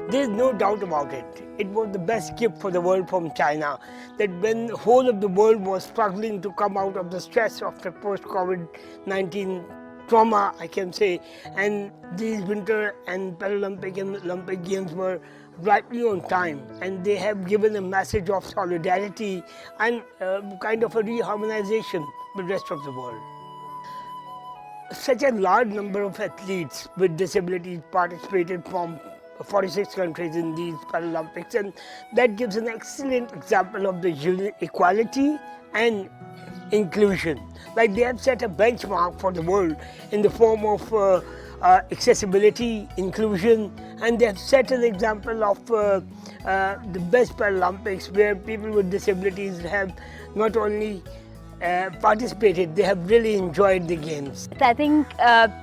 There's no doubt about it. It was the best gift for the world from China, that when the whole of the world was struggling to come out of the stress of the post-COVID-19 trauma, I can say, and these Winter and Paralympic and Olympic Games were rightly on time, and they have given a message of solidarity and kind of a reharmonization with the rest of the world. Such a large number of athletes with disabilities participated from 46 countries in these Paralympics, and that gives an excellent example of the equality and inclusion. Like, they have set a benchmark for the world in the form of accessibility, inclusion, and they have set an example of the best Paralympics, where people with disabilities have not only participated, they have really enjoyed the games. I think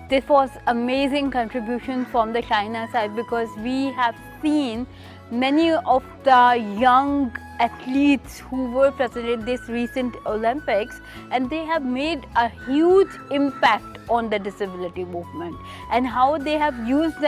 this was amazing contribution from the China side, because we have seen many of the young athletes who were present in this recent Olympics, and they have made a huge impact on the disability movement, and how they have used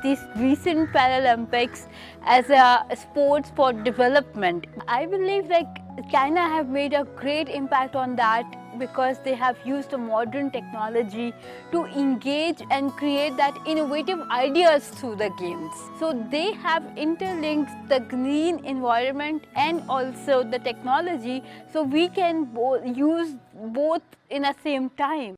this recent Paralympics as a sports for development. I believe like China have made a great impact on that, because they have used a modern technology to engage and create that innovative ideas through the games. So they have interlinked the green environment and also the technology, so we can use both in the same time.